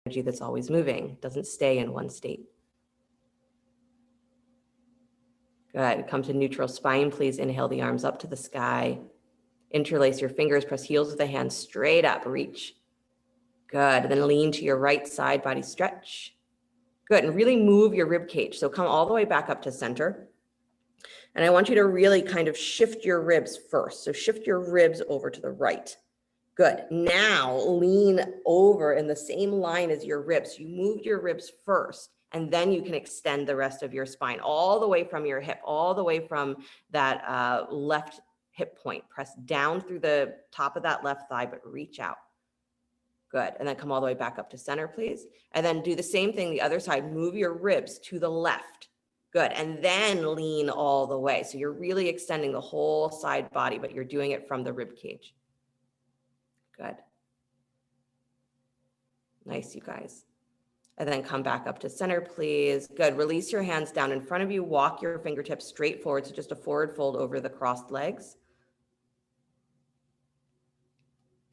energy that's always moving, doesn't stay in one state. Good. Come to neutral spine, please. Inhale the arms up to the sky. Interlace your fingers, press heels of the hands straight up, reach. Good. And then lean to your right side, body stretch. Good. And really move your rib cage. So come all the way back up to center. And I want you to really kind of shift your ribs first. So shift your ribs over to the right. Good. Now lean over in the same line as your ribs. You moved your ribs first, and then you can extend the rest of your spine all the way from your hip, all the way from that left hip point. Press down through the top of that left thigh, but reach out. Good. And then come all the way back up to center, please. And then do the same thing the other side. Move your ribs to the left. Good. And then lean all the way. So you're really extending the whole side body, but you're doing it from the rib cage. Good. Nice, you guys. And then come back up to center, please. Good. Release your hands down in front of you. Walk your fingertips straight forward. So just a forward fold over the crossed legs.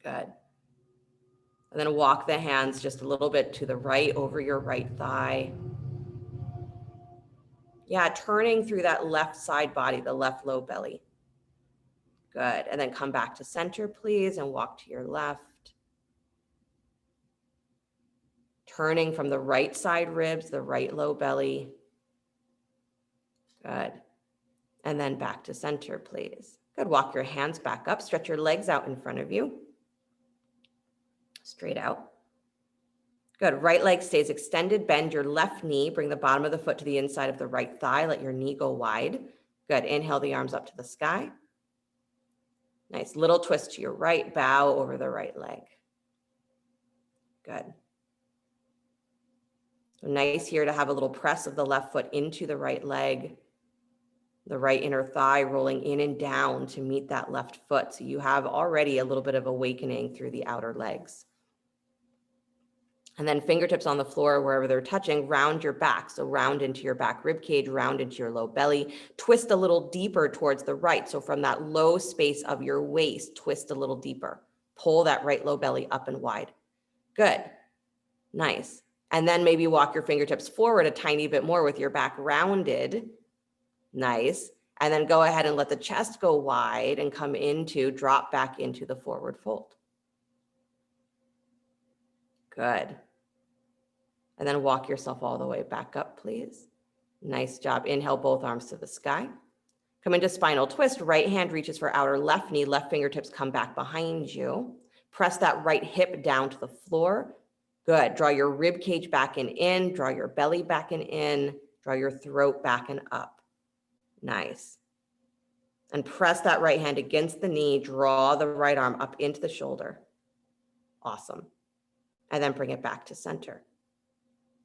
Good. And then walk the hands just a little bit to the right over your right thigh. Yeah, turning through that left side body, the left low belly. Good. And then come back to center, please, and walk to your left. Turning from the right side ribs, the right low belly. Good. And then back to center, please. Good. Walk your hands back up. Stretch your legs out in front of you. Straight out. Good. Right leg stays extended. Bend your left knee. Bring the bottom of the foot to the inside of the right thigh. Let your knee go wide. Good. Inhale the arms up to the sky. Nice. Little twist to your right. Bow over the right leg. Good. So nice here to have a little press of the left foot into the right leg. The right inner thigh rolling in and down to meet that left foot. So you have already a little bit of awakening through the outer legs. And then fingertips on the floor, wherever they're touching, round your back. So round into your back rib cage, round into your low belly. Twist a little deeper towards the right. So from that low space of your waist, twist a little deeper. Pull that right low belly up and wide. Good. Nice. And then maybe walk your fingertips forward a tiny bit more with your back rounded. Nice. And then go ahead and let the chest go wide and come into, drop back into the forward fold. Good. And then walk yourself all the way back up, please. Nice job. Inhale, both arms to the sky. Come into spinal twist. Right hand reaches for outer left knee. Left fingertips come back behind you. Press that right hip down to the floor. Good. Draw your rib cage back and in. Draw your belly back and in. Draw your throat back and up. Nice. And press that right hand against the knee. Draw the right arm up into the shoulder. Awesome. And then bring it back to center.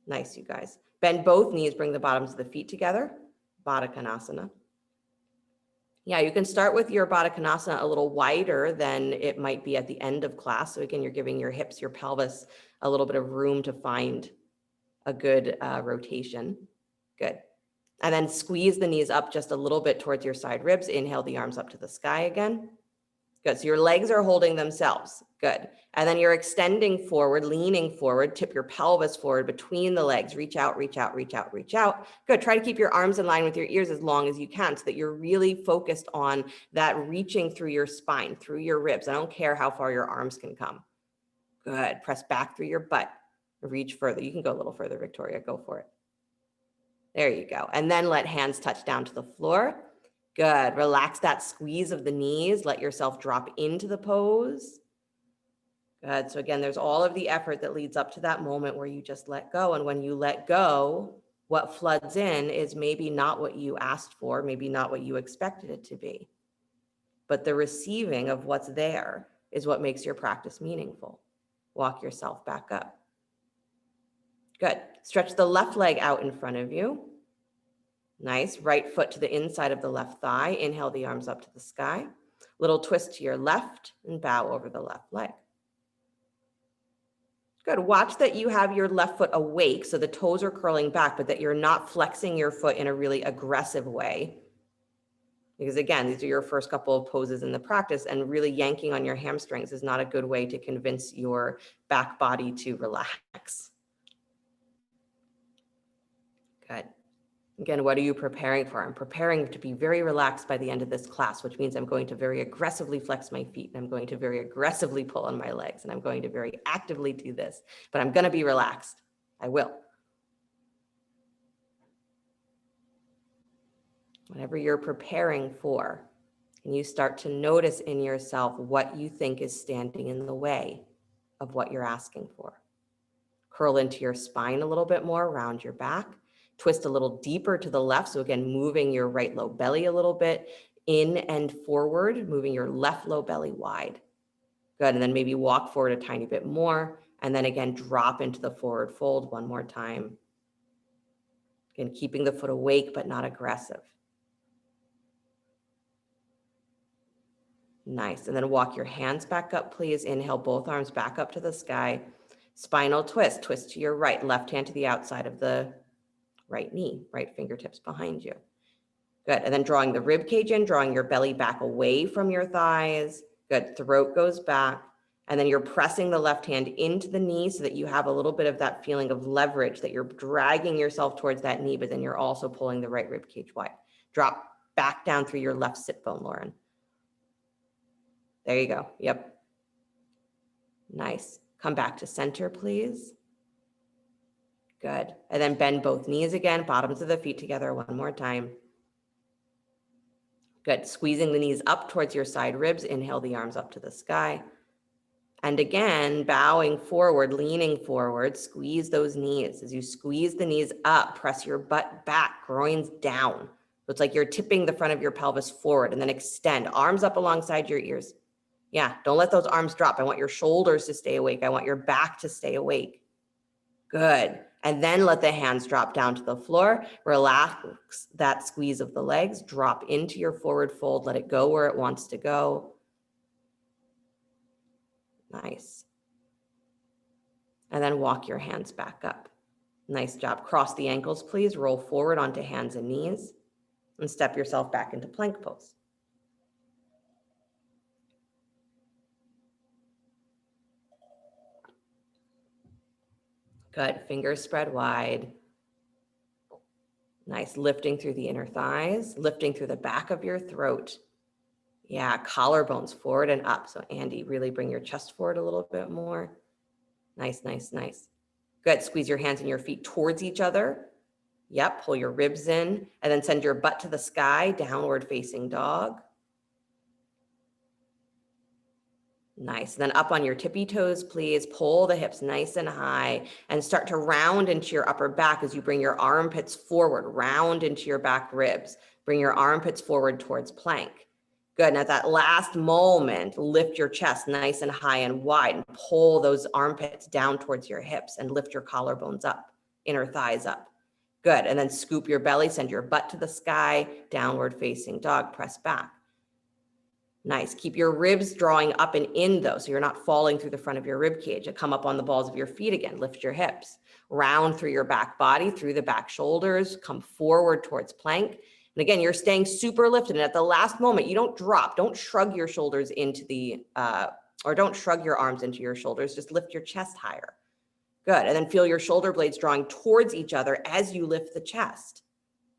Nice, you guys. Bend both knees, bring the bottoms of the feet together. Baddha Konasana. Yeah, you can start with your Baddha Konasana a little wider than it might be at the end of class. So again, you're giving your hips, your pelvis a little bit of room to find a good rotation. Good. And then squeeze the knees up just a little bit towards your side ribs. Inhale the arms up to the sky again. Good. So your legs are holding themselves. Good. And then you're extending forward, leaning forward, tip your pelvis forward between the legs. Reach out, reach out, reach out, reach out. Good. Try to keep your arms in line with your ears as long as you can so that you're really focused on that reaching through your spine, through your ribs. I don't care how far your arms can come. Good. Press back through your butt. Reach further. You can go a little further, Victoria. Go for it. There you go. And then let hands touch down to the floor. Good. Relax that squeeze of the knees. Let yourself drop into the pose. Good. So again, there's all of the effort that leads up to that moment where you just let go. And when you let go, what floods in is maybe not what you asked for, maybe not what you expected it to be. But the receiving of what's there is what makes your practice meaningful. Walk yourself back up. Good. Stretch the left leg out in front of you. Nice. Right foot to the inside of the left thigh. Inhale the arms up to the sky. Little twist to your left and bow over the left leg. Good. Watch that you have your left foot awake so the toes are curling back, but that you're not flexing your foot in a really aggressive way. Because again, these are your first couple of poses in the practice, and really yanking on your hamstrings is not a good way to convince your back body to relax. Good. Again, what are you preparing for? I'm preparing to be very relaxed by the end of this class, which means I'm going to very aggressively flex my feet, and I'm going to very aggressively pull on my legs, and I'm going to very actively do this, but I'm going to be relaxed. I will. Whatever you're preparing for, and you start to notice in yourself what you think is standing in the way of what you're asking for. Curl into your spine a little bit more, round your back. Twist a little deeper to the left. So again, moving your right low belly a little bit in and forward, moving your left low belly wide. Good, and then maybe walk forward a tiny bit more. And then again, drop into the forward fold one more time. Again, keeping the foot awake, but not aggressive. Nice, and then walk your hands back up, please. Inhale, both arms back up to the sky. Spinal twist, twist to your right, left hand to the outside of the right knee, right fingertips behind you. Good, and then drawing the rib cage in, drawing your belly back away from your thighs. Good, throat goes back. And then you're pressing the left hand into the knee so that you have a little bit of that feeling of leverage, that you're dragging yourself towards that knee, but then you're also pulling the right rib cage wide. Drop back down through your left sit bone, Lauren. There you go. Yep. Nice. Come back to center, please. Good. And then bend both knees again, bottoms of the feet together one more time. Good. Squeezing the knees up towards your side ribs. Inhale the arms up to the sky. And again, bowing forward, leaning forward, squeeze those knees. As you squeeze the knees up, press your butt back, groins down. So it's like you're tipping the front of your pelvis forward, and then extend, arms up alongside your ears. Yeah, don't let those arms drop. I want your shoulders to stay awake. I want your back to stay awake. Good. And then let the hands drop down to the floor. Relax that squeeze of the legs. Drop into your forward fold. Let it go where it wants to go. Nice. And then walk your hands back up. Nice job. Cross the ankles, please. Roll forward onto hands and knees. And step yourself back into plank pose. Good. Fingers spread wide. Nice. Lifting through the inner thighs, lifting through the back of your throat. Yeah, collarbones forward and up. So Andy, really bring your chest forward a little bit more. Nice, nice, nice. Good. Squeeze your hands and your feet towards each other. Yep. Pull your ribs in and then send your butt to the sky, downward facing dog. Nice. Then up on your tippy toes, please. Pull the hips nice and high and start to round into your upper back as you bring your armpits forward, round into your back ribs. Bring your armpits forward towards plank. Good. And at that last moment, lift your chest nice and high and wide and pull those armpits down towards your hips and lift your collarbones up, inner thighs up. Good. And then scoop your belly, send your butt to the sky, downward facing dog, press back. Nice. Keep your ribs drawing up and in though, so you're not falling through the front of your rib cage. Come up on the balls of your feet again. Lift your hips. Round through your back body, through the back shoulders. Come forward towards plank. And again, you're staying super lifted. And at the last moment, you don't drop. Don't shrug your shoulders into the, or don't shrug your arms into your shoulders. Just lift your chest higher. Good. And then feel your shoulder blades drawing towards each other as you lift the chest.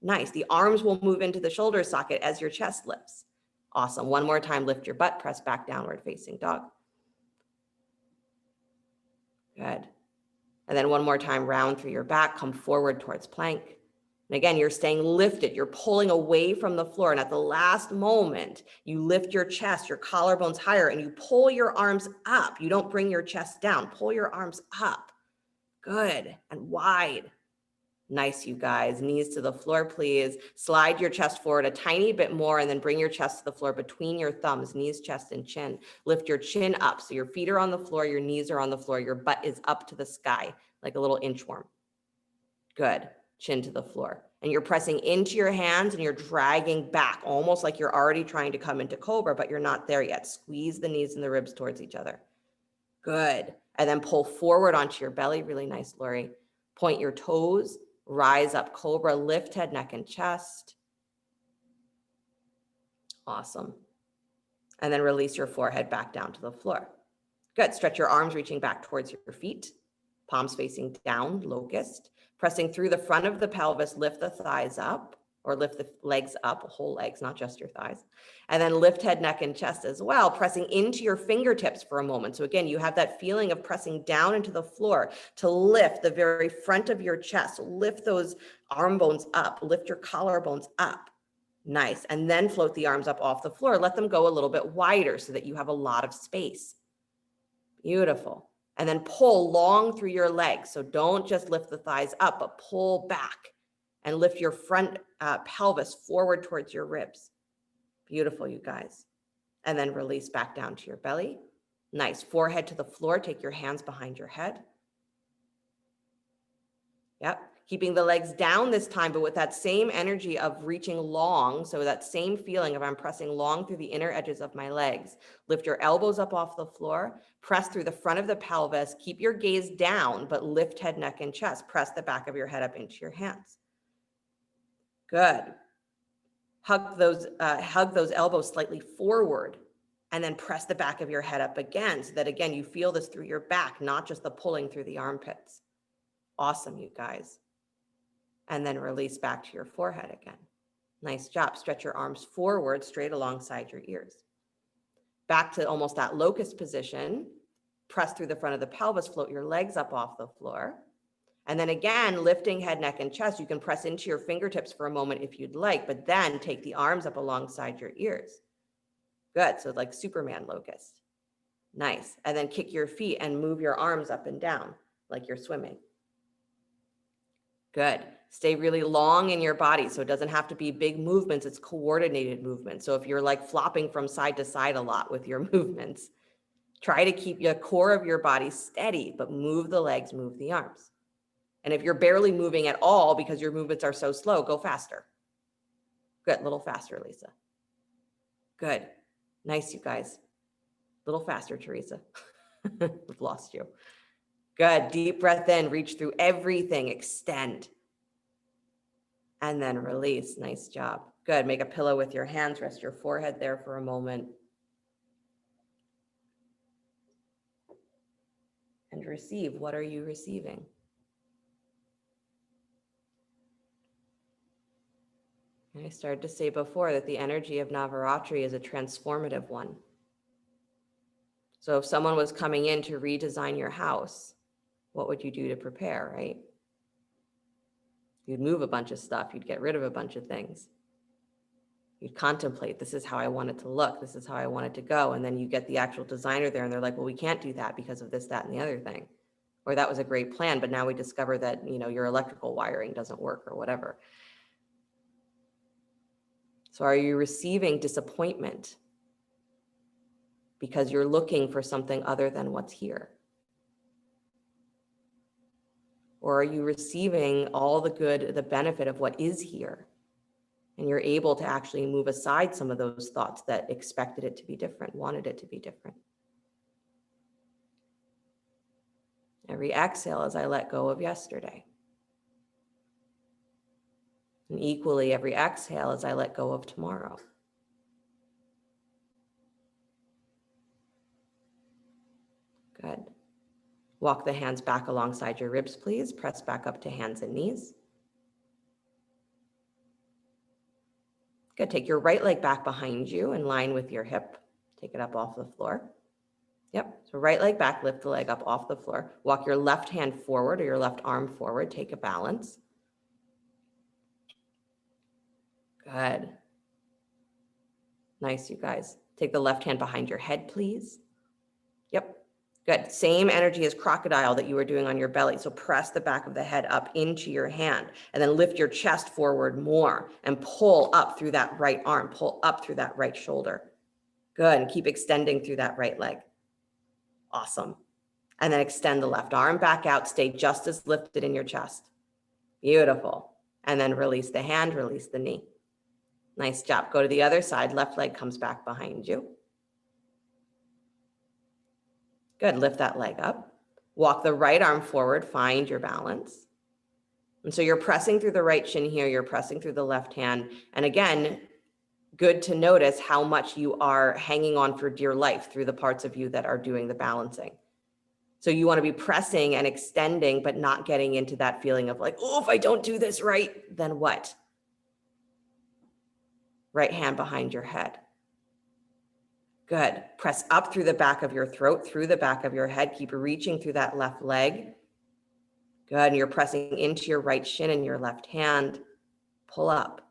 Nice. The arms will move into the shoulder socket as your chest lifts. Awesome. One more time, lift your butt, press back, downward facing dog. Good. And then one more time, round through your back, come forward towards plank. And again, you're staying lifted. You're pulling away from the floor. And at the last moment, you lift your chest, your collarbones higher, and you pull your arms up. You don't bring your chest down. Pull your arms up. Good. And wide. Nice, you guys. Knees to the floor, please. Slide your chest forward a tiny bit more and then bring your chest to the floor between your thumbs, knees, chest, and chin. Lift your chin up so your feet are on the floor, your knees are on the floor, your butt is up to the sky like a little inchworm. Good. Chin to the floor. And you're pressing into your hands and you're dragging back, almost like you're already trying to come into cobra, but you're not there yet. Squeeze the knees and the ribs towards each other. Good. And then pull forward onto your belly. Really nice, Lori. Point your toes. Rise up, cobra, lift head, neck, and chest. Awesome. And then release your forehead back down to the floor. Good. Stretch your arms, reaching back towards your feet. palms facing down, locust. Pressing through the front of the pelvis, lift the thighs up, or lift the legs up, whole legs, not just your thighs. And then lift head, neck, and chest as well, pressing into your fingertips for a moment. So again, you have that feeling of pressing down into the floor to lift the very front of your chest. Lift those arm bones up, lift your collarbones up. Nice. And then float the arms up off the floor. Let them go a little bit wider so that you have a lot of space. Beautiful. And then pull long through your legs. So don't just lift the thighs up, but pull back and lift your front pelvis forward towards your ribs. Beautiful, you guys. And then release back down to your belly. Nice. Forehead to the floor. Take your hands behind your head. Yep. Keeping the legs down this time, but with that same energy of reaching long. So that same feeling of I'm pressing long through the inner edges of my legs. Lift your elbows up off the floor. Press through the front of the pelvis. Keep your gaze down, but lift head, neck, and chest. Press the back of your head up into your hands. Good. Hug those elbows slightly forward, and then press the back of your head up again, so that again, you feel this through your back, not just the pulling through the armpits. Awesome, you guys. And then release back to your forehead again. Nice job. Stretch your arms forward, straight alongside your ears. Back to almost that locust position. Press through the front of the pelvis, float your legs up off the floor. And then again, lifting head, neck, and chest. You can press into your fingertips for a moment if you'd like, but then take the arms up alongside your ears. Good. So like Superman locust. Nice. And then kick your feet and move your arms up and down like you're swimming. Good. Stay really long in your body. So it doesn't have to be big movements. It's coordinated movements. So if you're like flopping from side to side a lot with your movements, try to keep your core of your body steady, but move the legs, move the arms. And if you're barely moving at all because your movements are so slow, go faster. Good. A little faster, Lisa. Good. Nice, you guys. A little faster, Teresa. We've lost you. Good. Deep breath in, reach through everything, extend. And then release. Nice job. Good. Make a pillow with your hands. Rest your forehead there for a moment. And receive. What are you receiving? I started to say before that the energy of Navaratri is a transformative one. So if someone was coming in to redesign your house, what would you do to prepare, right? You'd move a bunch of stuff. You'd get rid of a bunch of things. You'd contemplate, this is how I want it to look. This is how I want it to go. And then you get the actual designer there and they're like, well, we can't do that because of this, that, and the other thing. Or that was a great plan, but now we discover that, your electrical wiring doesn't work or whatever. So are you receiving disappointment because you're looking for something other than what's here? Or are you receiving all the good, the benefit of what is here? And you're able to actually move aside some of those thoughts that expected it to be different, wanted it to be different. Every exhale as I let go of yesterday. And equally, every exhale as I let go of tomorrow. Good. Walk the hands back alongside your ribs, please. Press back up to hands and knees. Good. Take your right leg back behind you in line with your hip. Take it up off the floor. Yep. So right leg back, lift the leg up off the floor. Walk your left hand forward or your left arm forward. Take a balance. Good. Nice, you guys. Take the left hand behind your head, please. Yep. Good. Same energy as crocodile that you were doing on your belly. So press the back of the head up into your hand and then lift your chest forward more and pull up through that right arm, pull up through that right shoulder. Good. And keep extending through that right leg. Awesome. And then extend the left arm back out. Stay just as lifted in your chest. Beautiful. And then release the hand, release the knee. Nice job. Go to the other side. Left leg comes back behind you. Good. Lift that leg up. Walk the right arm forward. Find your balance. And so you're pressing through the right shin here. You're pressing through the left hand. And again, good to notice how much you are hanging on for dear life through the parts of you that are doing the balancing. So you want to be pressing and extending, but not getting into that feeling of like, oh, if I don't do this right, then what? Right hand behind your head. Good. Press up through the back of your throat, through the back of your head. Keep reaching through that left leg. Good. And you're pressing into your right shin and your left hand. Pull up.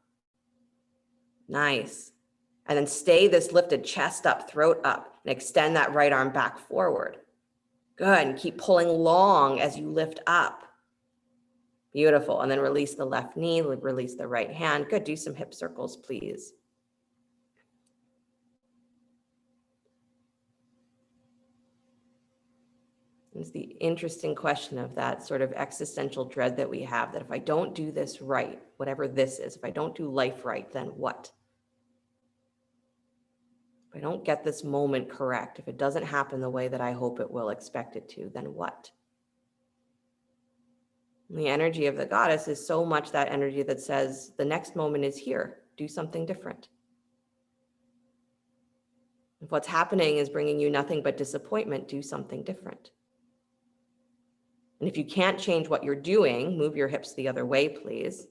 Nice. And then stay this lifted, chest up, throat up, and extend that right arm back forward. Good. And keep pulling long as you lift up. Beautiful. And then release the left knee, release the right hand. Good. Do some hip circles, please. It's the interesting question of that sort of existential dread that we have, that if I don't do this right, whatever this is, if I don't do life right, then what? If I don't get this moment correct, if it doesn't happen the way that I hope it will, expect it to, then what? And the energy of the goddess is so much that energy that says the next moment is here, do something different. If what's happening is bringing you nothing but disappointment, do something different. And if you can't change what you're doing, move your hips the other way, please.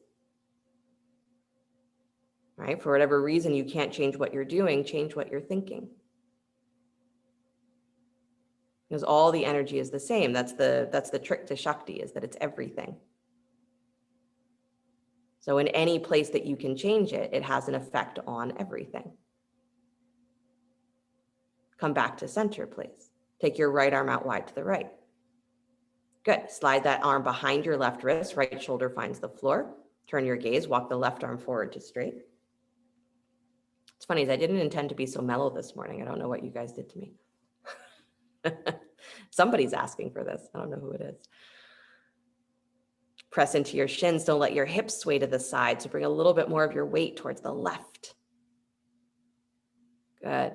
Right? For whatever reason, you can't change what you're doing, change what you're thinking. Because all the energy is the same. That's the trick to Shakti, is that it's everything. So in any place that you can change it, it has an effect on everything. Come back to center, please. Take your right arm out wide to the right. Good. Slide that arm behind your left wrist. Right shoulder finds the floor. Turn your gaze. Walk the left arm forward to straight. It's funny, I didn't intend to be so mellow this morning. I don't know what you guys did to me. Somebody's asking for this. I don't know who it is. Press into your shins. Don't let your hips sway to the side. So bring a little bit more of your weight towards the left. Good.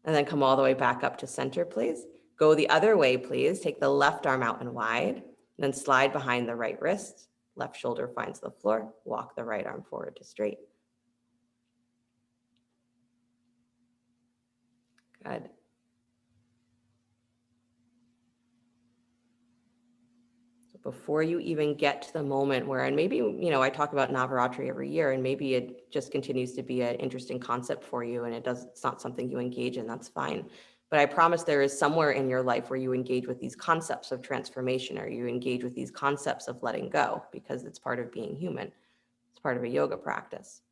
And then come all the way back up to center, please. Go the other way, please. Take the left arm out and wide, then slide behind the right wrist. Left shoulder finds the floor. Walk the right arm forward to straight. Good. So before you even get to the moment where, and maybe, I talk about Navaratri every year, and maybe it just continues to be an interesting concept for you, and it's not something you engage in, that's fine. But I promise there is somewhere in your life where you engage with these concepts of transformation, or you engage with these concepts of letting go, because it's part of being human. It's part of a yoga practice.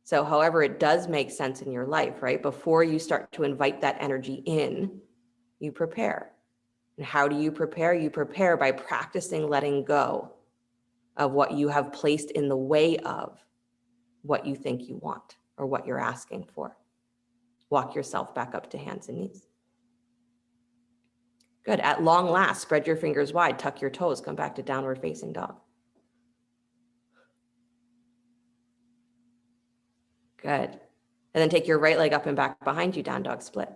So however it does make sense in your life, right? Before you start to invite that energy in, you prepare. And how do you prepare? You prepare by practicing letting go of what you have placed in the way of what you think you want or what you're asking for. Walk yourself back up to hands and knees. Good. At long last, spread your fingers wide, tuck your toes, come back to downward facing dog. Good. And then take your right leg up and back behind you, down dog split.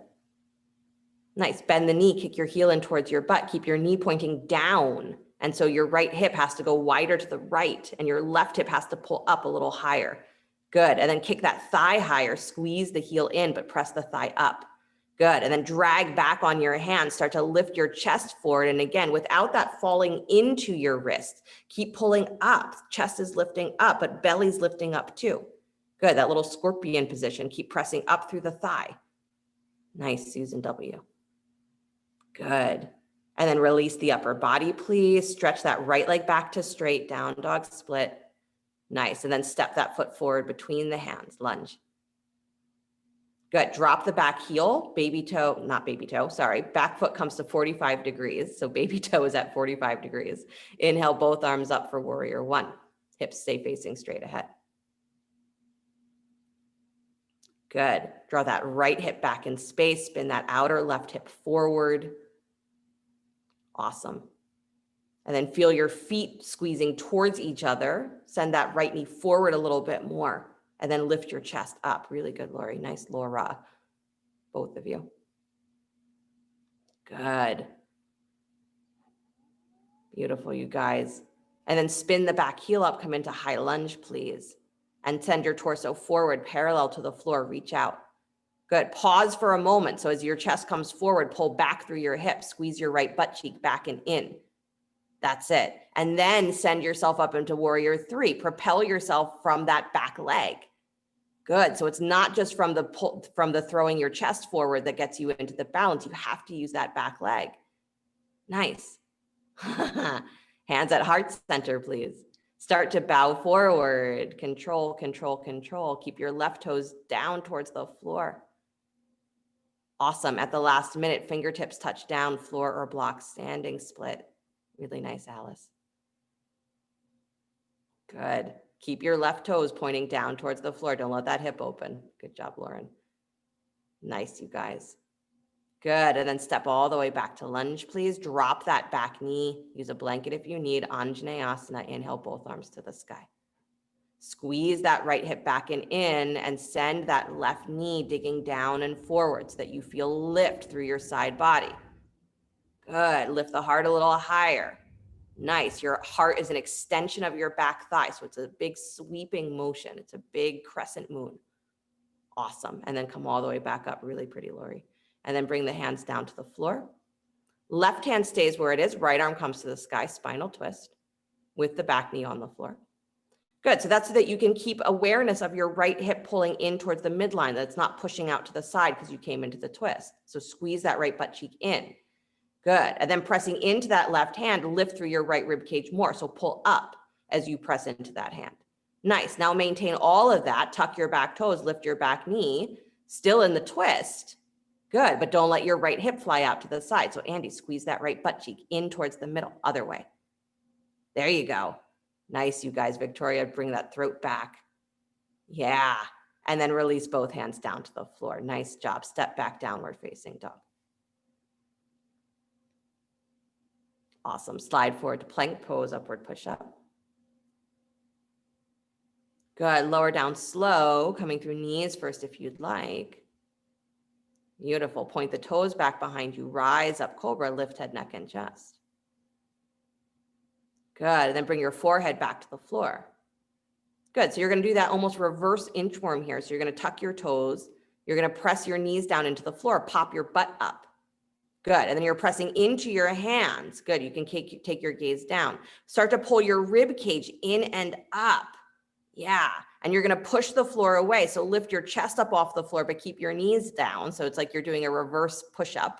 Nice. Bend the knee, kick your heel in towards your butt. Keep your knee pointing down. And so your right hip has to go wider to the right, and your left hip has to pull up a little higher. Good. And then kick that thigh higher, squeeze the heel in, but press the thigh up. Good. And then drag back on your hands, start to lift your chest forward. And again, without that falling into your wrist, keep pulling up. Chest is lifting up, but belly's lifting up too. Good. That little scorpion position. Keep pressing up through the thigh. Nice, Susan W. Good. And then release the upper body, please. Stretch that right leg back to straight, down dog split. Nice. And then step that foot forward between the hands, lunge. Good. Drop the back heel, back foot comes to 45 degrees. So baby toe is at 45 degrees. Inhale, both arms up for warrior one. Hips stay facing straight ahead. Good. Draw that right hip back in space. Spin that outer left hip forward. Awesome. And then feel your feet squeezing towards each other. Send that right knee forward a little bit more. And then lift your chest up. Really good, Lori. Nice, Laura. Both of you. Good. Beautiful, you guys. And then spin the back heel up. Come into high lunge, please. And send your torso forward, parallel to the floor. Reach out. Good. Pause for a moment. So as your chest comes forward, pull back through your hips, squeeze your right butt cheek back and in. That's it. And then send yourself up into warrior 3. Propel yourself from that back leg. Good. So it's not just from the throwing your chest forward that gets you into the balance. You have to use that back leg. Nice. Hands at heart center, please. Start to bow forward. Control, control, control. Keep your left toes down towards the floor. Awesome. At the last minute, fingertips touch down, floor or block, standing split. Really nice, Alice. Good. Keep your left toes pointing down towards the floor. Don't let that hip open. Good job, Lauren. Nice, you guys. Good. And then step all the way back to lunge, please. Drop that back knee. Use a blanket if you need. Anjaneyasana. Inhale both arms to the sky. Squeeze that right hip back and in and send that left knee digging down and forward so that you feel lift through your side body. Good. Lift the heart a little higher. Nice. Your heart is an extension of your back thigh. So it's a big sweeping motion. It's a big crescent moon. Awesome. And then come all the way back up. Really pretty, Lori. And then bring the hands down to the floor. Left hand stays where it is. Right arm comes to the sky. Spinal twist with the back knee on the floor. Good. So that's so that you can keep awareness of your right hip pulling in towards the midline. That's not pushing out to the side because you came into the twist. So squeeze that right butt cheek in. Good. And then pressing into that left hand, lift through your right rib cage more. So pull up as you press into that hand. Nice. Now maintain all of that. Tuck your back toes, lift your back knee, still in the twist. Good. But don't let your right hip fly out to the side. So Andy, squeeze that right butt cheek in towards the middle, other way. There you go. Nice, you guys. Victoria, bring that throat back. Yeah. And then release both hands down to the floor. Nice job. Step back, downward facing dog. Awesome. Slide forward to plank pose, upward push up. Good. Lower down slow, coming through knees first if you'd like. Beautiful. Point the toes back behind you. Rise up, cobra, lift head, neck, and chest. Good. And then bring your forehead back to the floor. Good. So you're going to do that almost reverse inchworm here. So you're going to tuck your toes. You're going to press your knees down into the floor. Pop your butt up. Good. And then you're pressing into your hands. Good. You can take your gaze down. Start to pull your rib cage in and up. Yeah. And you're going to push the floor away. So lift your chest up off the floor, but keep your knees down. So it's like you're doing a reverse push up.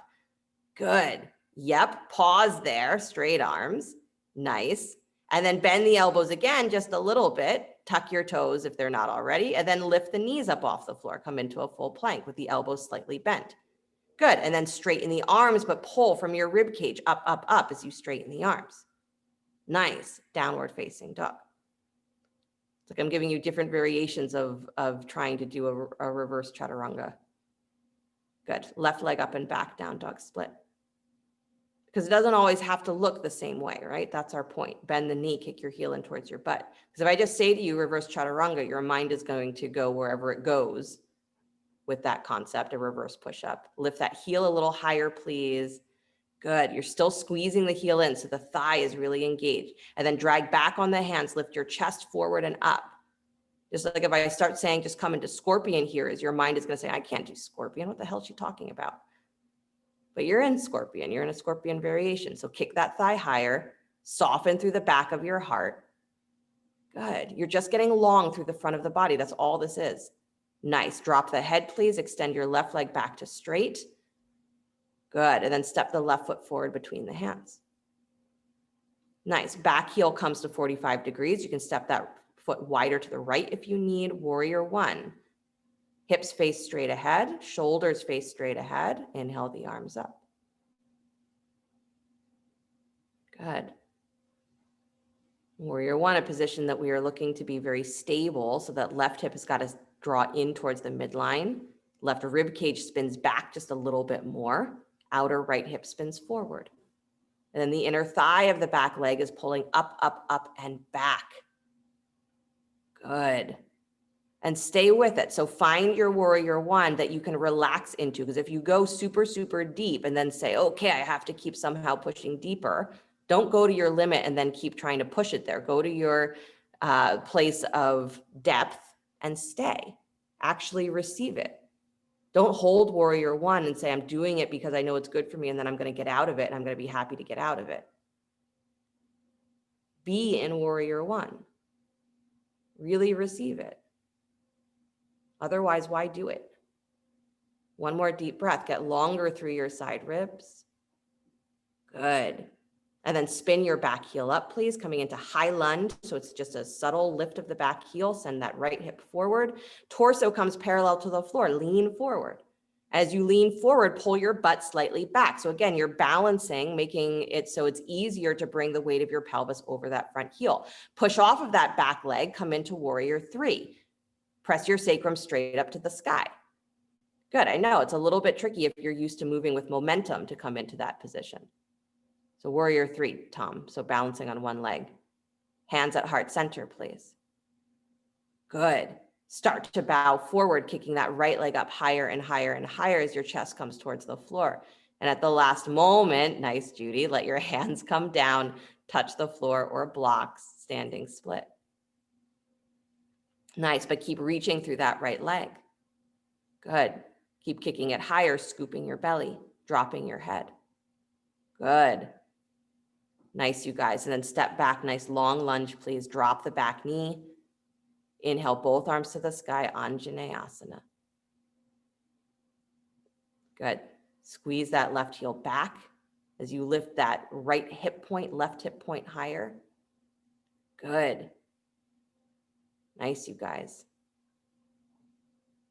Good. Yep. Pause there. Straight arms. Nice. And then bend the elbows again, just a little bit. Tuck your toes if they're not already. And then lift the knees up off the floor. Come into a full plank with the elbows slightly bent. Good. And then straighten the arms, but pull from your rib cage up, up, up as you straighten the arms. Nice. Downward facing dog. It's like I'm giving you different variations of trying to do a reverse chaturanga. Good. Left leg up and back, down dog split. Because it doesn't always have to look the same way, right? That's our point. Bend the knee, kick your heel in towards your butt. Because if I just say to you reverse chaturanga, your mind is going to go wherever it goes with that concept, a reverse push-up. Lift that heel a little higher, please. Good. You're still squeezing the heel in so the thigh is really engaged. And then drag back on the hands, lift your chest forward and up. Just like if I start saying just come into scorpion here, is your mind is going to say, I can't do scorpion. What the hell is she talking about? But you're in scorpion. You're in a scorpion variation. So kick that thigh higher, soften through the back of your heart. Good. You're just getting long through the front of the body. That's all this is. Nice. Drop the head, please. Extend your left leg back to straight. Good. And then step the left foot forward between the hands. Nice. Back heel comes to 45 degrees. You can step that foot wider to the right if you need. Warrior one. Hips face straight ahead. Shoulders face straight ahead. Inhale the arms up. Good. Warrior one, a position that we are looking to be very stable. So that left hip has got to draw in towards the midline. Left rib cage spins back just a little bit more. Outer right hip spins forward. And then the inner thigh of the back leg is pulling up, up, up, and back. Good. And stay with it. So find your warrior one that you can relax into. Because if you go super, super deep and then say, okay, I have to keep somehow pushing deeper, don't go to your limit and then keep trying to push it there. Go to your place of depth and stay. Actually receive it. Don't hold warrior one and say, I'm doing it because I know it's good for me and then I'm going to get out of it and I'm going to be happy to get out of it. Be in warrior one. Really receive it. Otherwise, why do it? One more deep breath. Get longer through your side ribs. Good. And then spin your back heel up, please, coming into high lunge. So it's just a subtle lift of the back heel. Send that right hip forward. Torso comes parallel to the floor. Lean forward. As you lean forward, pull your butt slightly back. So again, you're balancing, making it so it's easier to bring the weight of your pelvis over that front heel. Push off of that back leg, come into warrior three. Press your sacrum straight up to the sky. Good. I know it's a little bit tricky if you're used to moving with momentum to come into that position. So warrior three, Tom. So balancing on one leg. Hands at heart center, please. Good. Start to bow forward, kicking that right leg up higher and higher and higher as your chest comes towards the floor. And at the last moment, nice, Judy, let your hands come down, touch the floor or blocks, standing split. Nice, but keep reaching through that right leg. Good. Keep kicking it higher, scooping your belly, dropping your head. Good. Nice, you guys. And then step back, nice long lunge, please. Drop the back knee. Inhale, both arms to the sky, Anjaneyasana. Good. Squeeze that left heel back as you lift that right hip point, left hip point higher. Good. Nice, you guys.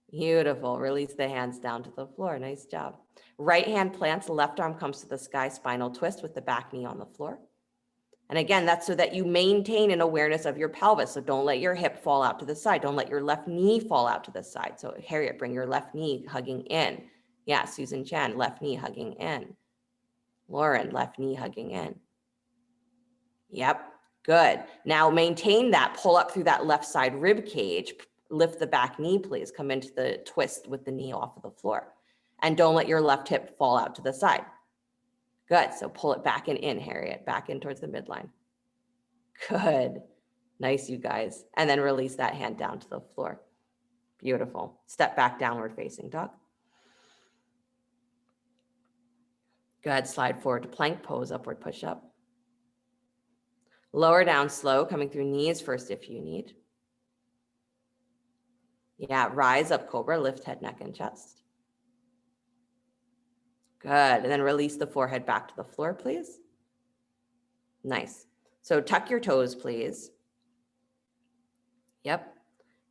Beautiful. Release the hands down to the floor. Nice job. Right hand plants, left arm comes to the sky, spinal twist with the back knee on the floor. And again, that's so that you maintain an awareness of your pelvis. So don't let your hip fall out to the side. Don't let your left knee fall out to the side. So Harriet, bring your left knee hugging in. Yeah, Susan Chan, left knee hugging in. Lauren, left knee hugging in. Yep, good. Now maintain that, pull up through that left side rib cage. Lift the back knee, please. Come into the twist with the knee off of the floor. And don't let your left hip fall out to the side. Good. So pull it back and in, Harriet, back in towards the midline. Good. Nice, you guys. And then release that hand down to the floor. Beautiful. Step back, downward facing dog. Good. Slide forward to plank pose, upward push up. Lower down slow, coming through knees first if you need. Yeah, rise up cobra, lift head, neck, and chest. Good. And then release the forehead back to the floor, please. Nice. So tuck your toes, please. Yep.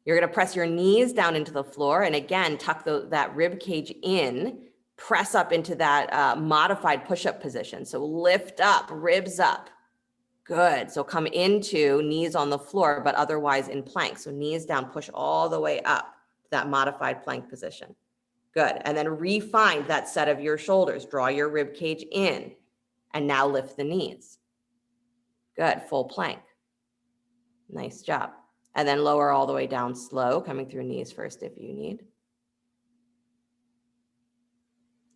You're going to press your knees down into the floor. And again, tuck that rib cage in. Press up into that modified push-up position. So lift up, ribs up. Good. So come into knees on the floor, but otherwise in plank. So knees down, push all the way up to that modified plank position. Good. And then refine that set of your shoulders. Draw your rib cage in and now lift the knees. Good. Full plank. Nice job. And then lower all the way down slow, coming through knees first if you need.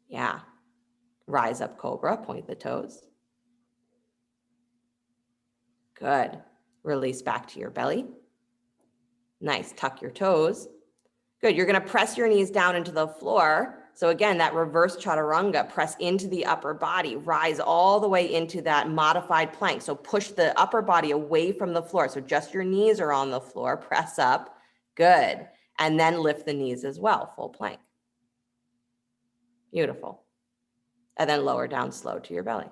Yeah. Rise up cobra, point the toes. Good. Release back to your belly. Nice. Tuck your toes. Good. You're going to press your knees down into the floor. So again, that reverse chaturanga, press into the upper body, rise all the way into that modified plank. So push the upper body away from the floor. So just your knees are on the floor, press up. Good. And then lift the knees as well, full plank. Beautiful. And then lower down slow to your belly.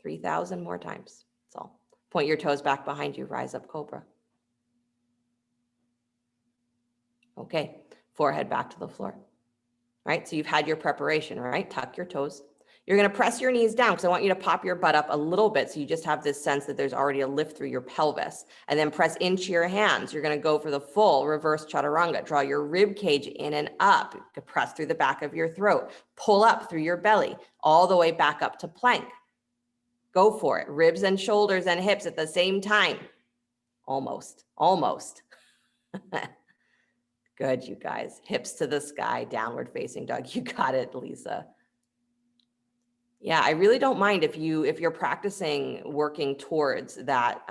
3,000 more times. That's all. Point your toes back behind you, rise up cobra. Okay, forehead back to the floor. Right, so you've had your preparation, right? Tuck your toes. You're going to press your knees down because I want you to pop your butt up a little bit so you just have this sense that there's already a lift through your pelvis. And then press into your hands. You're going to go for the full reverse chaturanga. Draw your rib cage in and up. You can press through the back of your throat. Pull up through your belly all the way back up to plank. Go for it. Ribs and shoulders and hips at the same time. Almost. Good, you guys. Hips to the sky, downward facing dog. You got it, Lisa. Yeah, I really don't mind if you're practicing working towards that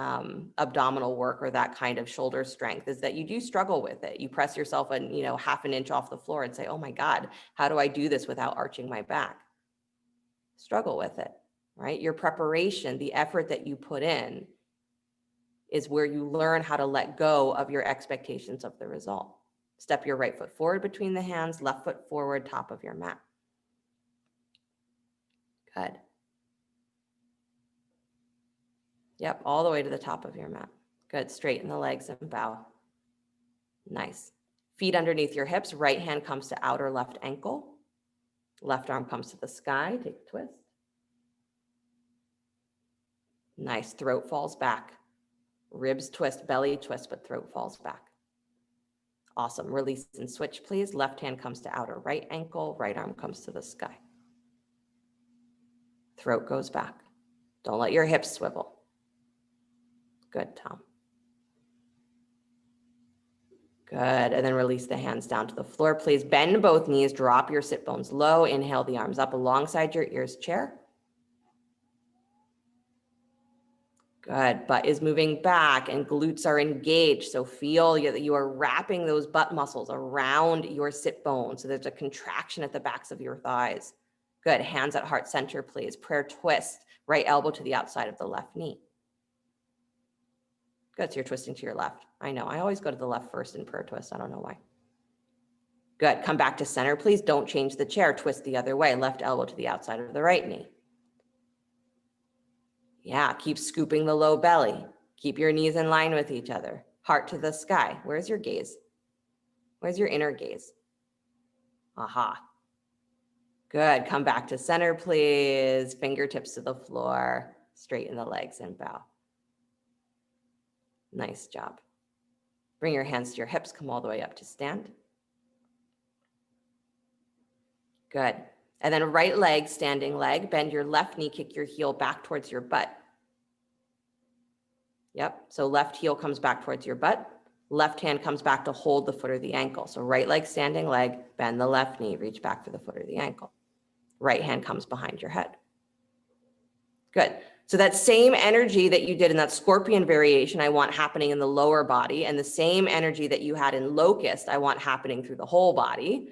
abdominal work or that kind of shoulder strength, is that you do struggle with it. You press yourself half an inch off the floor and say, oh my God, how do I do this without arching my back? Struggle with it, right? Your preparation, the effort that you put in is where you learn how to let go of your expectations of the result. Step your right foot forward between the hands, left foot forward, top of your mat. Good. Yep, all the way to the top of your mat. Good, straighten the legs and bow. Nice. Feet underneath your hips, right hand comes to outer left ankle. Left arm comes to the sky, take a twist. Nice, throat falls back. Ribs twist, belly twist, but throat falls back. Awesome, release and switch please. Left hand comes to outer right ankle, right arm comes to the sky. Throat goes back. Don't let your hips swivel. Good, Tom. Good, and then release the hands down to the floor, please. Bend both knees, drop your sit bones low. Inhale the arms up alongside your ears, chair. Good, butt is moving back and glutes are engaged. So feel that you are wrapping those butt muscles around your sit bones. So there's a contraction at the backs of your thighs. Good, hands at heart center, please. Prayer twist, right elbow to the outside of the left knee. Good, so you're twisting to your left. I know, I always go to the left first in prayer twist. I don't know why. Good, come back to center, please. Don't change the chair, twist the other way. Left elbow to the outside of the right knee. Yeah, keep scooping the low belly. Keep your knees in line with each other. Heart to the sky. Where's your gaze? Where's your inner gaze? Aha. Good, come back to center, please. Fingertips to the floor. Straighten the legs and bow. Nice job. Bring your hands to your hips, come all the way up to stand. Good. And then right leg, standing leg, bend your left knee, kick your heel back towards your butt. Yep, so left heel comes back towards your butt. Left hand comes back to hold the foot or the ankle. So right leg, standing leg, bend the left knee, reach back for the foot or the ankle. Right hand comes behind your head. Good. So that same energy that you did in that scorpion variation, I want happening in the lower body, and the same energy that you had in locust, I want happening through the whole body.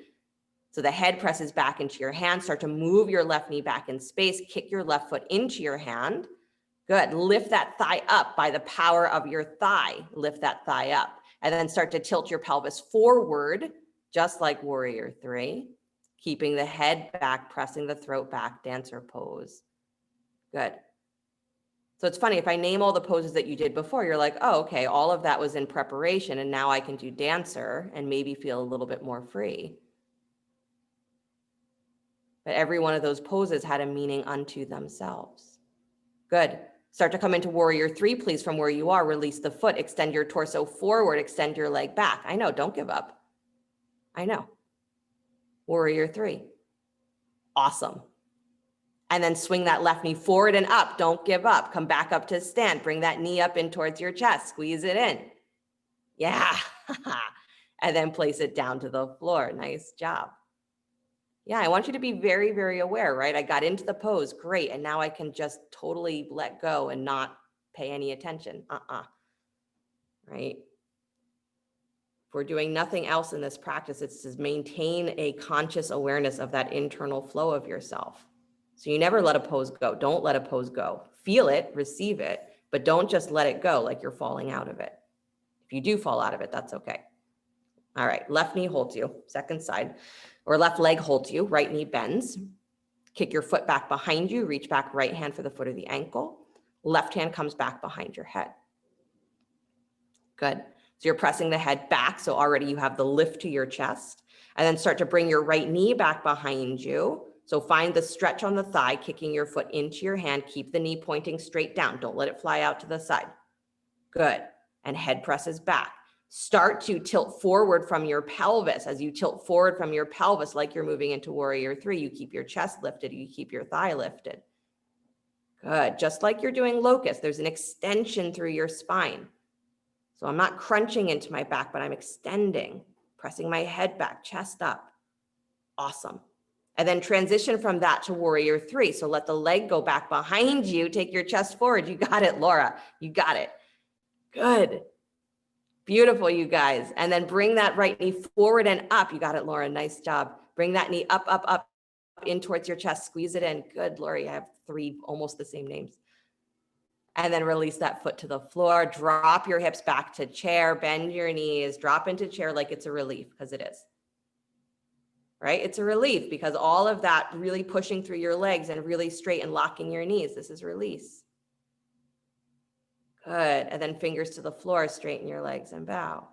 So the head presses back into your hand, start to move your left knee back in space, kick your left foot into your hand. Good, lift that thigh up by the power of your thigh, lift that thigh up. And then start to tilt your pelvis forward, just like warrior three, keeping the head back, pressing the throat back, dancer pose. Good. So it's funny, if I name all the poses that you did before, you're like, oh, okay, all of that was in preparation, and now I can do dancer and maybe feel a little bit more free. But every one of those poses had a meaning unto themselves. Good. Start to come into warrior three, please, from where you are. Release the foot, extend your torso forward, extend your leg back. I know, don't give up. I know. Warrior three. Awesome. And then swing that left knee forward and up. Don't give up. Come back up to stand. Bring that knee up in towards your chest. Squeeze it in. Yeah. And then place it down to the floor. Nice job. Yeah, I want you to be very, very aware, right? I got into the pose, great. And now I can just totally let go and not pay any attention. Right? If we're doing nothing else in this practice, it's to maintain a conscious awareness of that internal flow of yourself. So you never let a pose go. Don't let a pose go. Feel it, receive it, but don't just let it go like you're falling out of it. If you do fall out of it, that's okay. All right, left knee holds you, second side, or left leg holds you, right knee bends. Kick your foot back behind you, reach back, right hand for the foot or the ankle. Left hand comes back behind your head. Good. So you're pressing the head back, so already you have the lift to your chest. And then start to bring your right knee back behind you. So find the stretch on the thigh, kicking your foot into your hand. Keep the knee pointing straight down. Don't let it fly out to the side. Good. And head presses back. Start to tilt forward from your pelvis. As you tilt forward from your pelvis, like you're moving into warrior three, you keep your chest lifted, you keep your thigh lifted. Good. Just like you're doing locust, there's an extension through your spine. So I'm not crunching into my back, but I'm extending, pressing my head back, chest up. Awesome. And then transition from that to warrior three. So let the leg go back behind you. Take your chest forward. You got it, Laura. You got it. Good. Beautiful, you guys. And then bring that right knee forward and up. You got it, Laura. Nice job. Bring that knee up, up, up, in towards your chest. Squeeze it in. Good, Lori. I have three almost the same names. And then release that foot to the floor. Drop your hips back to chair. Bend your knees. Drop into chair like it's a relief, because it is. Right? It's a relief because all of that really pushing through your legs and really straight and locking your knees. This is release. Good. And then fingers to the floor, straighten your legs and bow.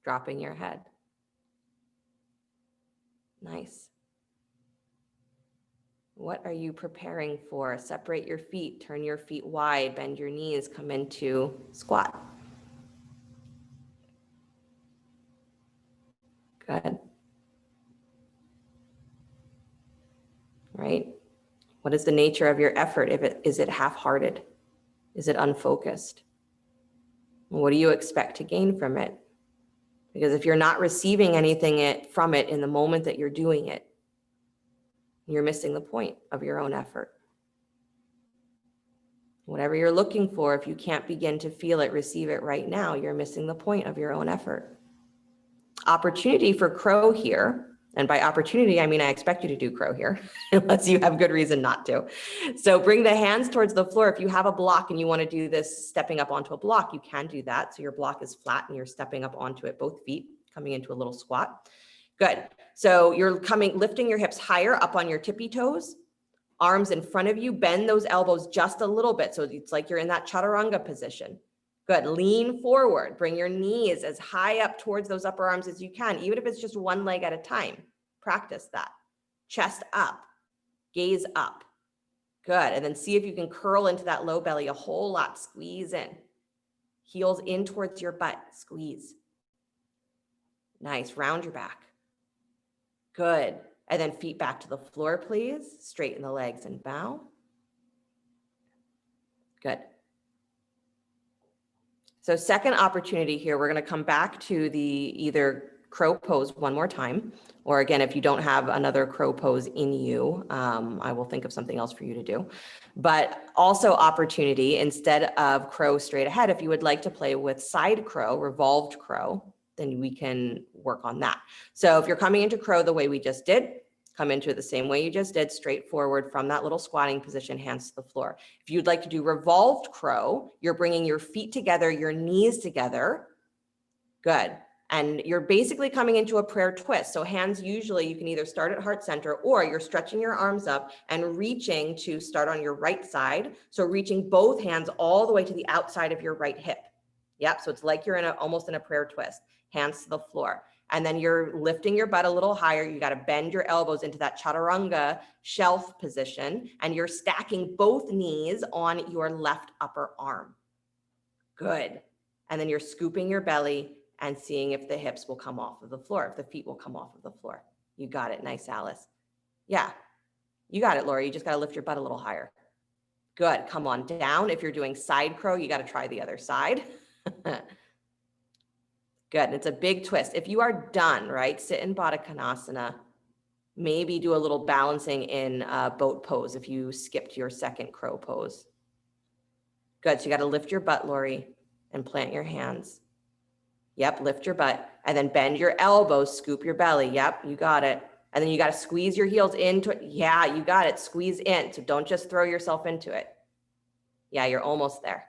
Dropping your head. Nice. What are you preparing for? Separate your feet, turn your feet wide, bend your knees, come into squat. Good. Right? What is the nature of your effort? Is it half-hearted? Is it unfocused? What do you expect to gain from it? Because if you're not receiving anything from it in the moment that you're doing it, you're missing the point of your own effort. Whatever you're looking for, if you can't begin to feel it, receive it right now, you're missing the point of your own effort. Opportunity for crow here. And by opportunity, I mean, I expect you to do crow here, unless you have good reason not to. So bring the hands towards the floor. If you have a block and you want to do this stepping up onto a block, you can do that. So your block is flat and you're stepping up onto it, both feet coming into a little squat. Good. So you're lifting your hips higher up on your tippy toes, arms in front of you, bend those elbows just a little bit. So it's like you're in that chaturanga position. Good. Lean forward. Bring your knees as high up towards those upper arms as you can, even if it's just one leg at a time. Practice that. Chest up. Gaze up. Good. And then see if you can curl into that low belly a whole lot. Squeeze in. Heels in towards your butt. Squeeze. Nice. Round your back. Good. And then feet back to the floor, please. Straighten the legs and bow. Good. So second opportunity here, we're going to come back to the either crow pose one more time, or again, if you don't have another crow pose in you, I will think of something else for you to do. But also opportunity, instead of crow straight ahead, if you would like to play with side crow, revolved crow, then we can work on that. So if you're coming into crow the way we just did, come into it the same way you just did, straight forward from that little squatting position, hands to the floor. If you'd like to do revolved crow, you're bringing your feet together, your knees together. Good. And you're basically coming into a prayer twist. So hands, usually you can either start at heart center or you're stretching your arms up and reaching to start on your right side. So reaching both hands all the way to the outside of your right hip. Yep. So it's like you're almost in a prayer twist, hands to the floor. And then you're lifting your butt a little higher. You got to bend your elbows into that chaturanga shelf position. And you're stacking both knees on your left upper arm. Good. And then you're scooping your belly and seeing if the hips will come off of the floor, if the feet will come off of the floor. You got it. Nice, Alice. Yeah, you got it, Laura. You just got to lift your butt a little higher. Good. Come on down. If you're doing side crow, you got to try the other side. Good. And it's a big twist. If you are done, right, sit in Baddha Konasana, maybe do a little balancing in boat pose if you skipped your second crow pose. Good. So you got to lift your butt, Lori, and plant your hands. Yep. Lift your butt and then bend your elbows, scoop your belly. Yep. You got it. And then you got to squeeze your heels into it. Yeah, you got it. Squeeze in. So don't just throw yourself into it. Yeah, you're almost there.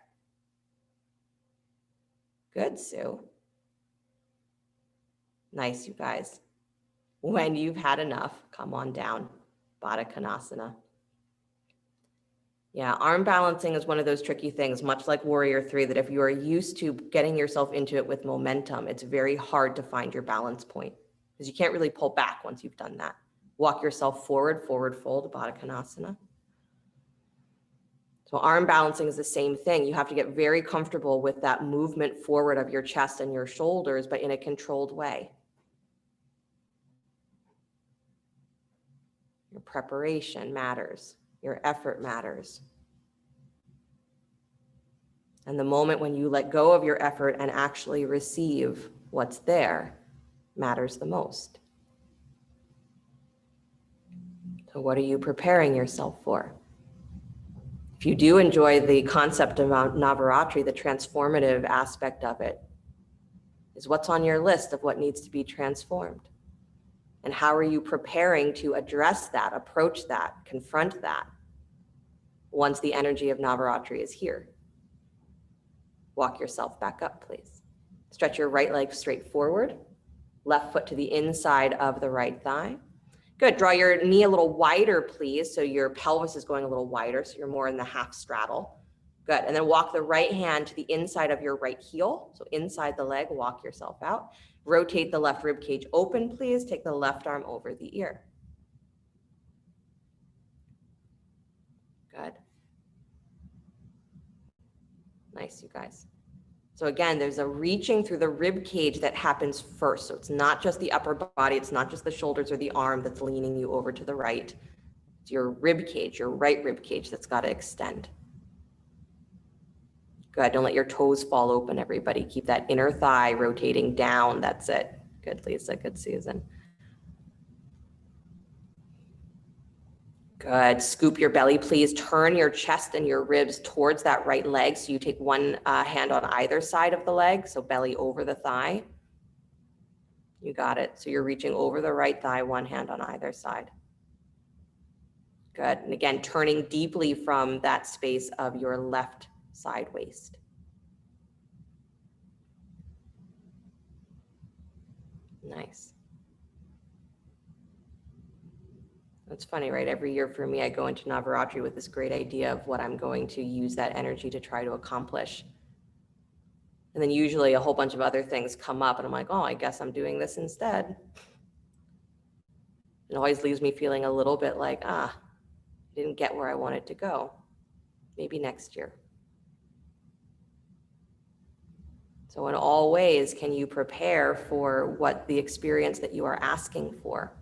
Good, Sue. Nice, you guys. When you've had enough, come on down. Baddha Konasana. Yeah, arm balancing is one of those tricky things, much like Warrior 3, that if you are used to getting yourself into it with momentum, it's very hard to find your balance point because you can't really pull back once you've done that. Walk yourself forward, forward fold, Baddha Konasana. So arm balancing is the same thing. You have to get very comfortable with that movement forward of your chest and your shoulders, but in a controlled way. Your preparation matters. Your effort matters. And the moment when you let go of your effort and actually receive what's there matters the most. So what are you preparing yourself for? If you do enjoy the concept of Navaratri, the transformative aspect of it is what's on your list of what needs to be transformed. And how are you preparing to address that, approach that, confront that once the energy of Navaratri is here? Walk yourself back up, please. Stretch your right leg straight forward, left foot to the inside of the right thigh. Good. Draw your knee a little wider, please. So your pelvis is going a little wider, so you're more in the half straddle. Good. And then walk the right hand to the inside of your right heel. So inside the leg, walk yourself out. Rotate the left rib cage open, please. Take the left arm over the ear. Good. Nice, you guys. So again, there's a reaching through the rib cage that happens first. So it's not just the upper body. It's not just the shoulders or the arm that's leaning you over to the right. It's your rib cage, your right rib cage that's got to extend. Good. Don't let your toes fall open, everybody. Keep that inner thigh rotating down. That's it. Good, Lisa. Good, Susan. Good. Scoop your belly, please. Turn your chest and your ribs towards that right leg. So you take one hand on either side of the leg. So belly over the thigh. You got it. So you're reaching over the right thigh, one hand on either side. Good. And again, turning deeply from that space of your left side waist. Nice. It's funny, right? Every year for me, I go into Navaratri with this great idea of what I'm going to use that energy to try to accomplish. And then usually a whole bunch of other things come up and I'm like, oh, I guess I'm doing this instead. It always leaves me feeling a little bit like, I didn't get where I wanted to go. Maybe next year. So in all ways, can you prepare for what the experience that you are asking for,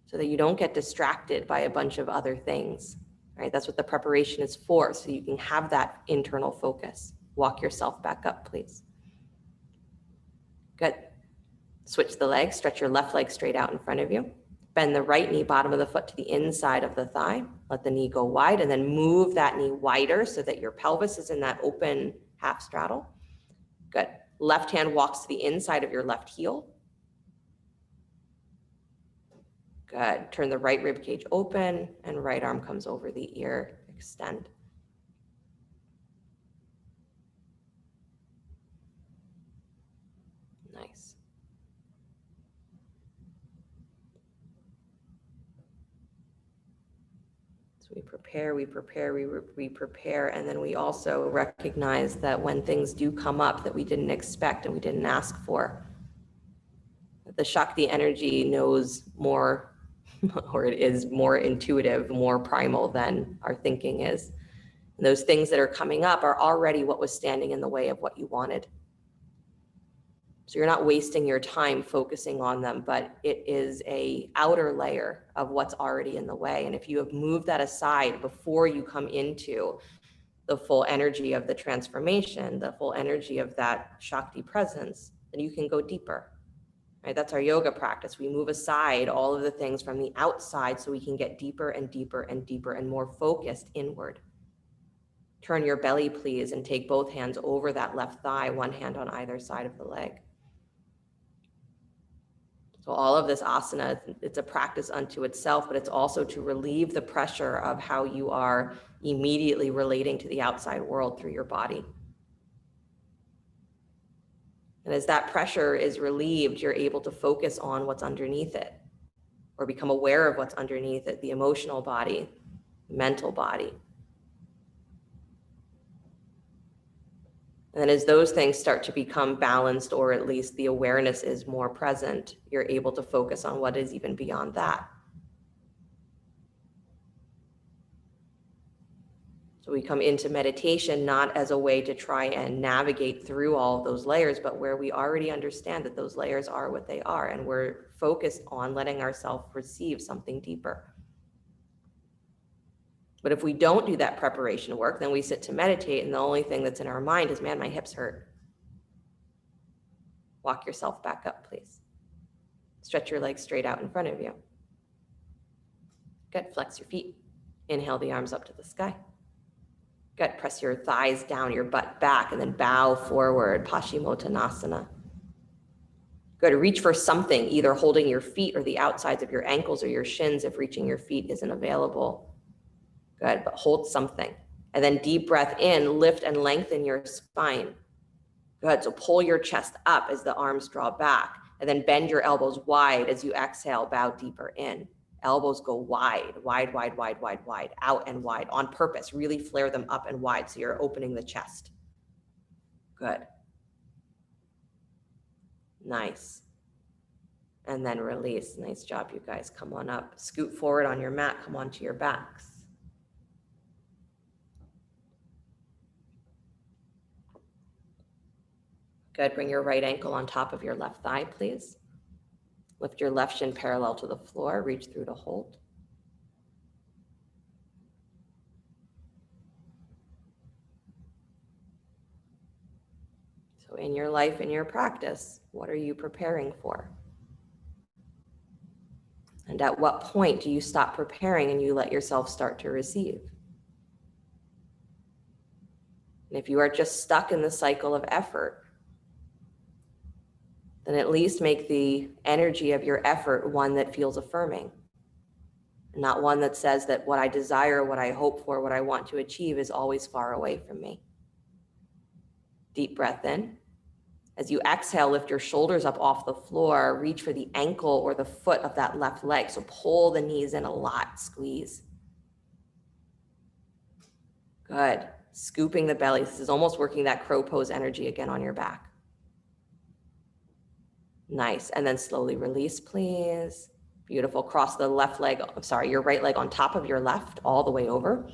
so that you don't get distracted by a bunch of other things, right? That's what the preparation is for, so you can have that internal focus. Walk yourself back up, please. Good. Switch the legs, stretch your left leg straight out in front of you. Bend the right knee, bottom of the foot to the inside of the thigh. Let the knee go wide and then move that knee wider so that your pelvis is in that open half straddle. Good. Left hand walks to the inside of your left heel. Good. Turn the right rib cage open and right arm comes over the ear. Extend. Nice. So we prepare, we prepare, and then we also recognize that when things do come up that we didn't expect and we didn't ask for, the Shakti energy knows more, or it is more intuitive, more primal than our thinking is. And those things that are coming up are already what was standing in the way of what you wanted. So you're not wasting your time focusing on them, but it is an outer layer of what's already in the way. And if you have moved that aside before you come into the full energy of the transformation, the full energy of that Shakti presence, then you can go deeper. Right? That's our yoga practice. We move aside all of the things from the outside so we can get deeper and deeper and deeper and more focused inward. Turn your belly, please, and take both hands over that left thigh, one hand on either side of the leg. So all of this asana, it's a practice unto itself, but it's also to relieve the pressure of how you are immediately relating to the outside world through your body. And as that pressure is relieved, you're able to focus on what's underneath it, or become aware of what's underneath it, the emotional body, mental body. And then as those things start to become balanced, or at least the awareness is more present, you're able to focus on what is even beyond that. So we come into meditation not as a way to try and navigate through all of those layers, but where we already understand that those layers are what they are, and we're focused on letting ourselves receive something deeper. But if we don't do that preparation work, then we sit to meditate, and the only thing that's in our mind is, man, my hips hurt. Walk yourself back up, please. Stretch your legs straight out in front of you. Good. Flex your feet. Inhale the arms up to the sky. Good. Press your thighs down, your butt back, and then bow forward, Paschimottanasana. Good. Reach for something, either holding your feet or the outsides of your ankles or your shins if reaching your feet isn't available. Good. But hold something. And then deep breath in, lift and lengthen your spine. Good. So pull your chest up as the arms draw back, and then bend your elbows wide as you exhale, bow deeper in. Elbows go wide, wide, wide, wide, wide, wide, out and wide on purpose. Really flare them up and wide so you're opening the chest. Good. Nice. And then release. Nice job, you guys. Come on up. Scoot forward on your mat. Come onto your backs. Good. Bring your right ankle on top of your left thigh, please. Lift your left shin parallel to the floor. Reach through to hold. So in your life, in your practice, what are you preparing for? And at what point do you stop preparing and you let yourself start to receive? And if you are just stuck in the cycle of effort, then at least make the energy of your effort one that feels affirming, and not one that says that what I desire, what I hope for, what I want to achieve is always far away from me. Deep breath in. As you exhale, lift your shoulders up off the floor, reach for the ankle or the foot of that left leg. So pull the knees in a lot, squeeze. Good. Scooping the belly. This is almost working that crow pose energy again on your back. Nice. And then slowly release, please. Beautiful. Cross the left leg, your right leg on top of your left, all the way over.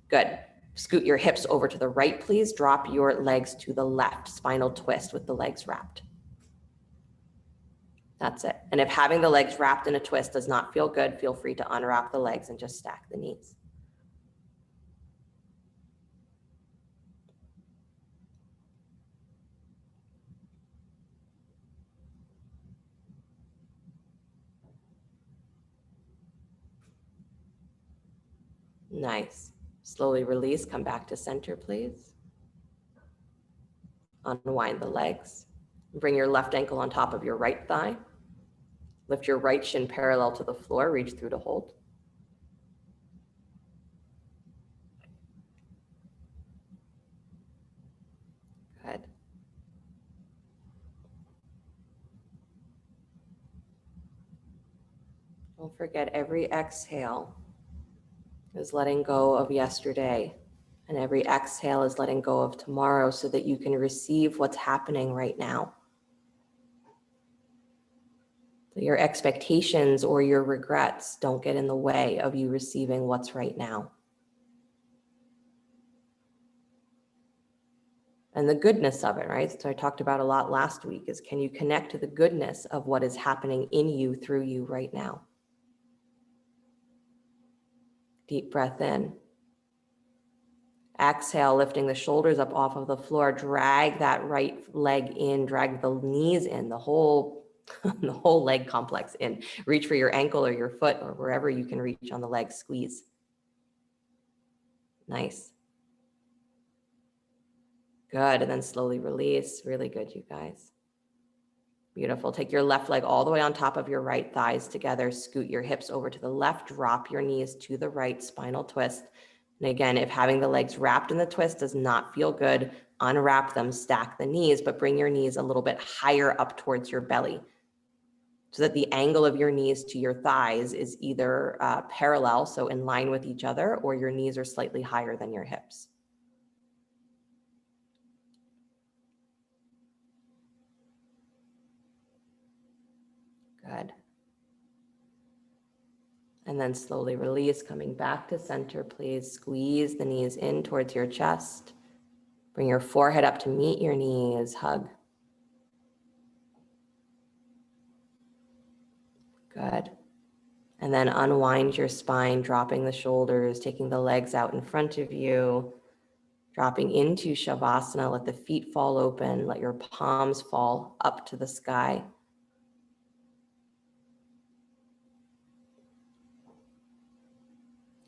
Good. Scoot your hips over to the right, please. Drop your legs to the left. Spinal twist with the legs wrapped. That's it. And if having the legs wrapped in a twist does not feel good, feel free to unwrap the legs and just stack the knees. Nice. Slowly release. Come back to center, please. Unwind the legs. Bring your left ankle on top of your right thigh. Lift your right shin parallel to the floor. Reach through to hold. Good. Don't forget, every exhale is letting go of yesterday, and every exhale is letting go of tomorrow so that you can receive what's happening right now. So your expectations or your regrets don't get in the way of you receiving what's right now. And the goodness of it, right? So I talked about a lot last week is, can you connect to the goodness of what is happening in you, through you right now? Deep breath in. Exhale, lifting the shoulders up off of the floor. Drag that right leg in, drag the knees in, the whole leg complex in. Reach for your ankle or your foot or wherever you can reach on the leg. Squeeze. Nice. Good. And then slowly release. Really good, you guys. Beautiful. Take your left leg all the way on top of your right thighs together. Scoot your hips over to the left. Drop your knees to the right. Spinal twist. And again, if having the legs wrapped in the twist does not feel good, unwrap them, stack the knees, but bring your knees a little bit higher up towards your belly so that the angle of your knees to your thighs is either parallel, so in line with each other, or your knees are slightly higher than your hips. Good. And then slowly release, coming back to center, please. Squeeze the knees in towards your chest. Bring your forehead up to meet your knees, hug. Good. And then unwind your spine, dropping the shoulders, taking the legs out in front of you, dropping into Shavasana. Let the feet fall open, let your palms fall up to the sky.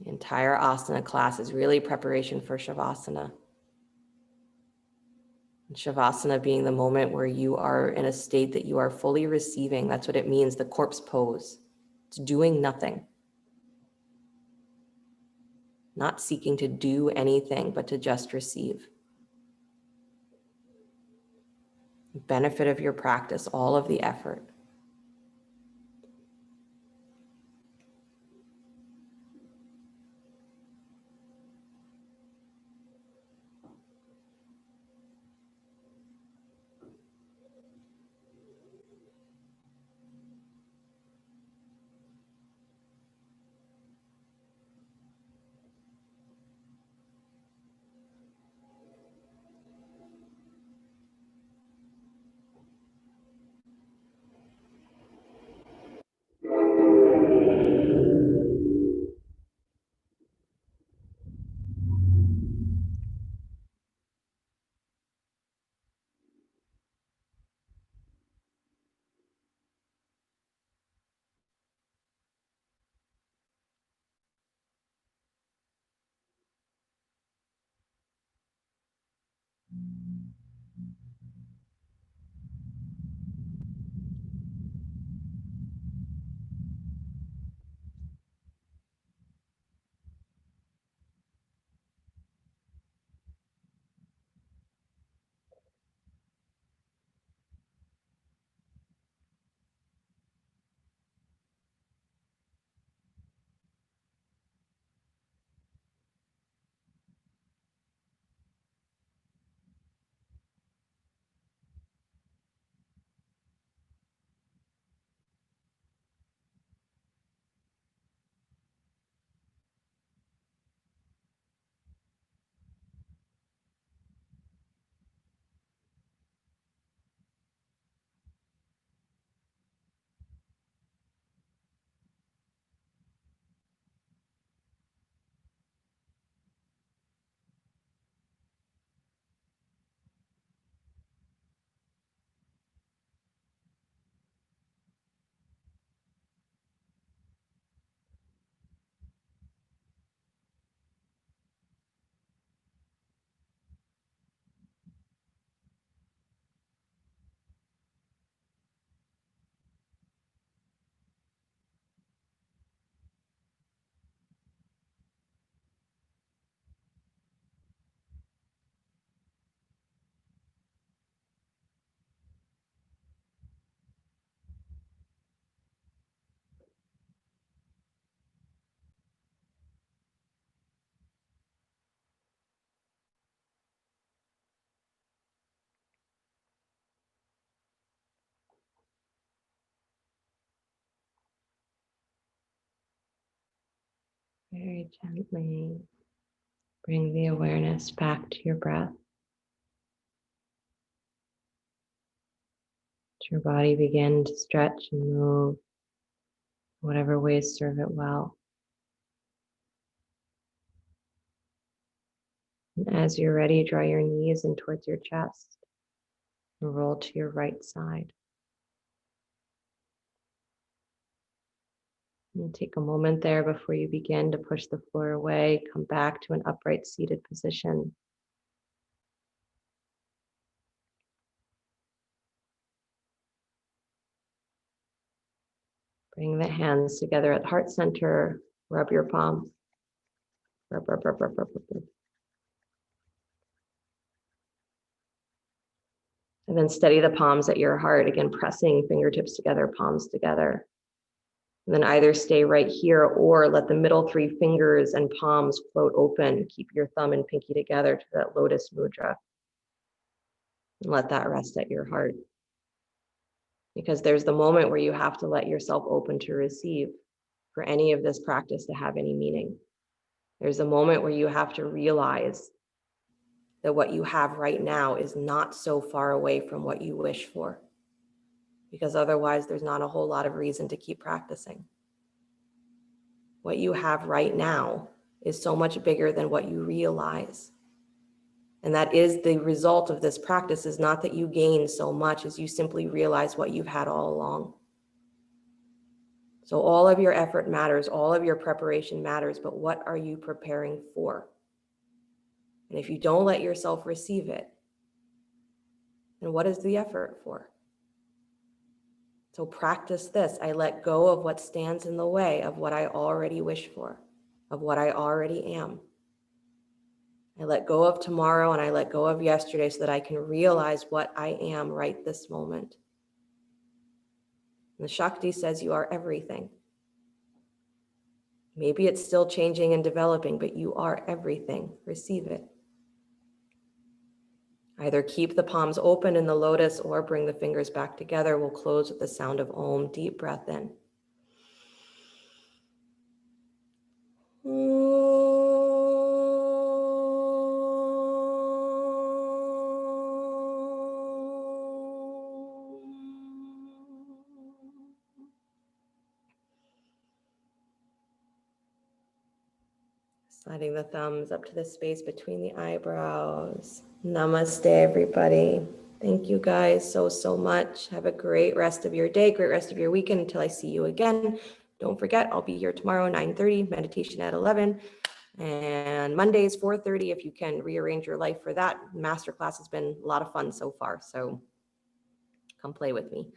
The entire asana class is really preparation for Shavasana. And Shavasana being the moment where you are in a state that you are fully receiving. That's what it means, the corpse pose. It's doing nothing. Not seeking to do anything, but to just receive. The benefit of your practice, all of the effort. Very gently bring the awareness back to your breath. Let your body begin to stretch and move, whatever ways serve it well. And as you're ready, draw your knees in towards your chest and roll to your right side. And take a moment there before you begin to push the floor away. Come back to an upright seated position. Bring the hands together at heart center. Rub your palms. Rub, rub, rub, rub, rub, rub, rub. And then steady the palms at your heart. Again, pressing fingertips together, palms together. And then either stay right here or let the middle three fingers and palms float open. Keep your thumb and pinky together to that lotus mudra. And let that rest at your heart. Because there's the moment where you have to let yourself open to receive for any of this practice to have any meaning. There's a moment where you have to realize that what you have right now is not so far away from what you wish for. Because otherwise, there's not a whole lot of reason to keep practicing. What you have right now is so much bigger than what you realize. And that is the result of this practice, is not that you gain so much as you simply realize what you've had all along. So all of your effort matters, all of your preparation matters, but what are you preparing for? And if you don't let yourself receive it, then what is the effort for? So practice this. I let go of what stands in the way of what I already wish for, of what I already am. I let go of tomorrow and I let go of yesterday so that I can realize what I am right this moment. And the Shakti says you are everything. Maybe it's still changing and developing, but you are everything. Receive it. Either keep the palms open in the lotus or bring the fingers back together. We'll close with the sound of Om. Deep breath in. Sliding the thumbs up to the space between the eyebrows. Namaste, everybody. Thank you guys so much. Have a great rest of your day, great rest of your weekend until I see you again. Don't forget, I'll be here tomorrow, 9:30, meditation at 11. And Mondays, 4:30, if you can rearrange your life for that. Masterclass has been a lot of fun so far, so come play with me.